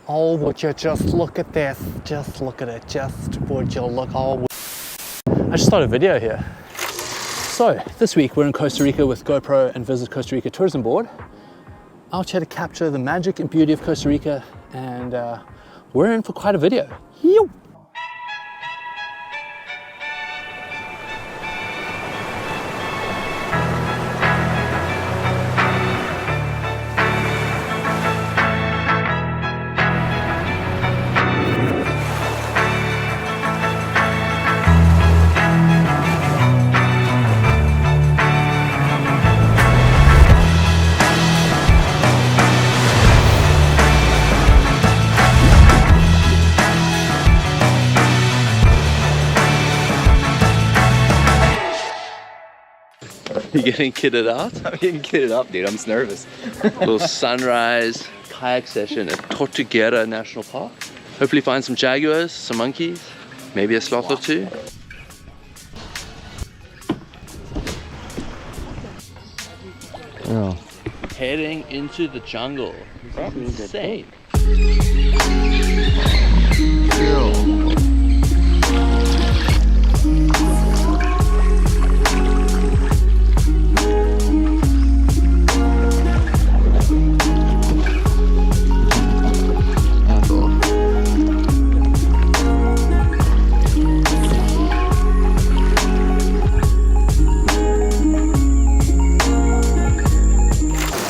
Oh, would you just look at this? Just look at it. Just would you look? Oh, I just started a video here. So this week we're in Costa Rica with GoPro and Visit Costa Rica tourism board. Out here to capture the magic and beauty of Costa Rica, and we're in for quite a video. Yo! You getting kitted out? I'm getting kitted up, dude. I'm just nervous. Little sunrise kayak session at Tortuguera National Park. Hopefully find some jaguars, some monkeys, maybe a sloth or two. Oh. Heading into the jungle. This is insane.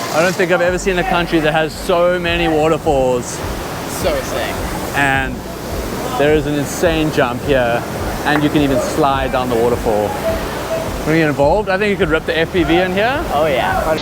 I don't think I've ever seen a country that has so many waterfalls. So insane. And there is an insane jump here, and you can even slide down the waterfall. Want to get involved? I think you could rip the FPV in here. Oh yeah.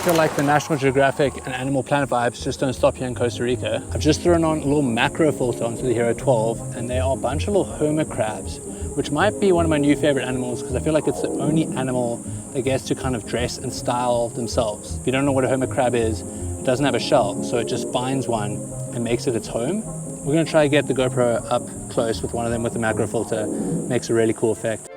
I feel like the National Geographic and Animal Planet vibes just don't stop here in Costa Rica. I've just thrown on a little macro filter onto the Hero 12, and they are a bunch of little hermit crabs, which might be one of my new favorite animals because I feel like it's the only animal that gets to kind of dress and style themselves. If you don't know what a hermit crab is, it doesn't have a shell, so it just finds one and makes it its home. We're gonna try to get the GoPro up close with one of them with the macro filter. Makes a really cool effect.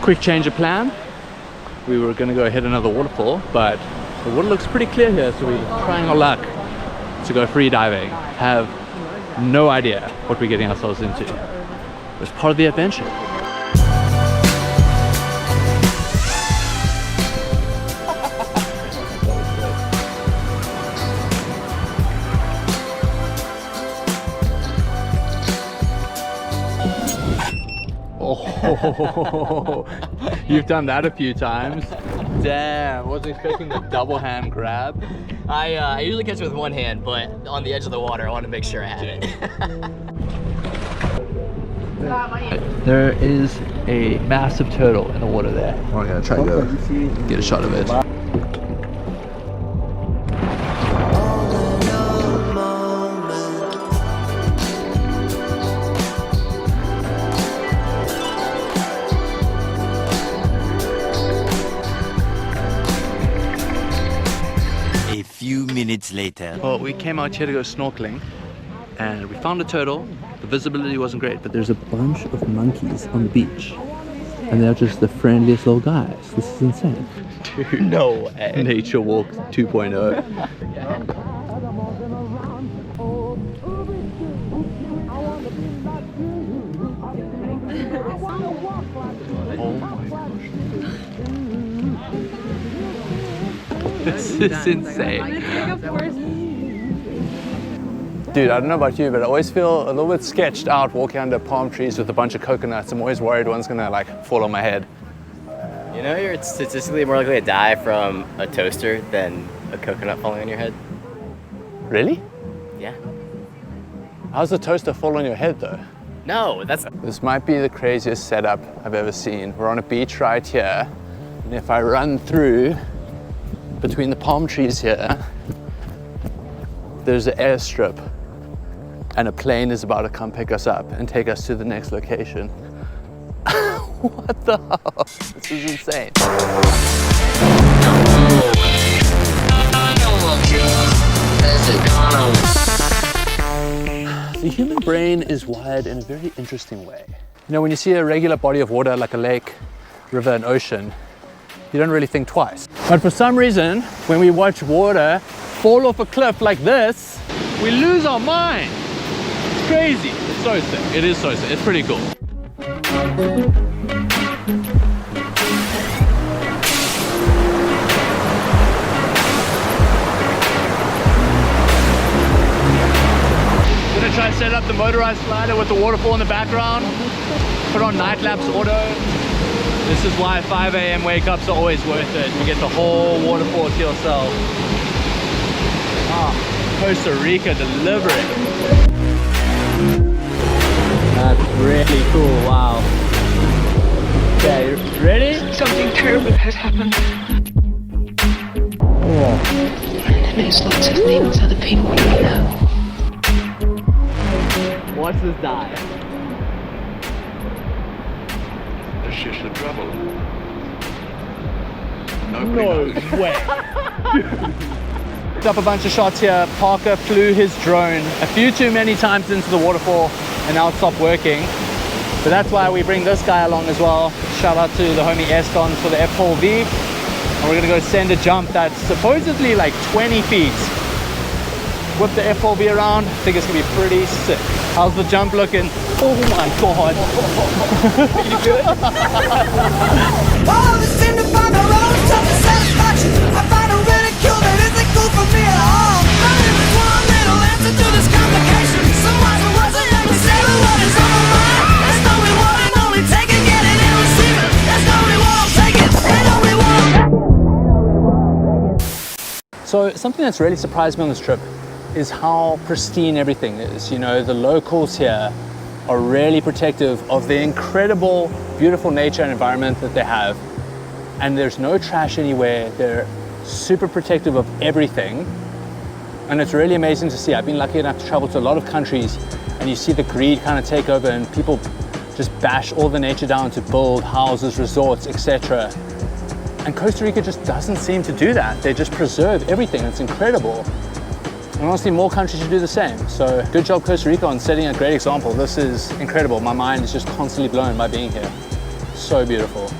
Quick change of plan. We were gonna go hit another waterfall, but the water looks pretty clear here, so we're trying our luck to go free diving. Have no idea what we're getting ourselves into. It's part of the adventure. Oh, you've done that a few times. Damn, wasn't expecting the double hand grab. I usually catch it with one hand, but on the edge of the water, I want to make sure I have it. There is a massive turtle in the water there. We're gonna try to go get a shot of it. Few minutes later. Well, we came out here to go snorkeling and we found a turtle. The visibility wasn't great, but there's a bunch of monkeys on the beach and they're just the friendliest little guys. This is insane. Dude, no way. Nature Walk 2.0. This is insane. Dude, I don't know about you, but I always feel a little bit sketched out walking under palm trees with a bunch of coconuts. I'm always worried one's gonna like fall on my head. You know, you're statistically more likely to die from a toaster than a coconut falling on your head. Really? Yeah. How's the toaster fall on your head though? No, that's... This might be the craziest setup I've ever seen. We're on a beach right here, and if I run through between the palm trees here, there's an airstrip, and a plane is about to come pick us up and take us to the next location. What the hell? This is insane. The human brain is wired in a very interesting way. You know, when you see a regular body of water like a lake, river, and ocean, you don't really think twice. But for some reason, when we watch water fall off a cliff like this, we lose our mind. It's crazy. It's so sick. It is so sick. It's pretty cool. Gonna try to set up the motorized slider with the waterfall in the background. Put on night lapse auto. This is why 5 a.m. wake ups are always worth it. You get the whole waterfall to yourself. Ah, Costa Rica delivering. That's really cool, wow. Okay, ready? Something terrible has happened. Oh. And it knows lots of things other people don't know. What's this dive? That's just the trouble. No way. Up a bunch of shots here. Parker flew his drone a few too many times into the waterfall and now it stopped working. But that's why we bring this guy along as well. Shout out to the homie Estons for the POV. And we're gonna go send a jump that's supposedly like 20 feet. Whip the FOV around. I think it's gonna be pretty sick. How's the jump looking? Oh my god. You good? All of us seem to find our own self-satisfaction. I find it ridicule that isn't cool for me at all. But if there's one little answer to this complication, some wise words I like to say but what is on my mind. There's no reward and only take it, get it and receive it. There's no reward, take it, and no reward. So something that's really surprised me on this trip is how pristine everything is. You know, the locals here are really protective of the incredible, beautiful nature and environment that they have. And there's no trash anywhere. They're super protective of everything. And it's really amazing to see. I've been lucky enough to travel to a lot of countries and you see the greed kind of take over and people just bash all the nature down to build houses, resorts, etc. And Costa Rica just doesn't seem to do that. They just preserve everything. It's incredible. And honestly, more countries should do the same. So good job, Costa Rica, on setting a great example. This is incredible. My mind is just constantly blown by being here. So beautiful.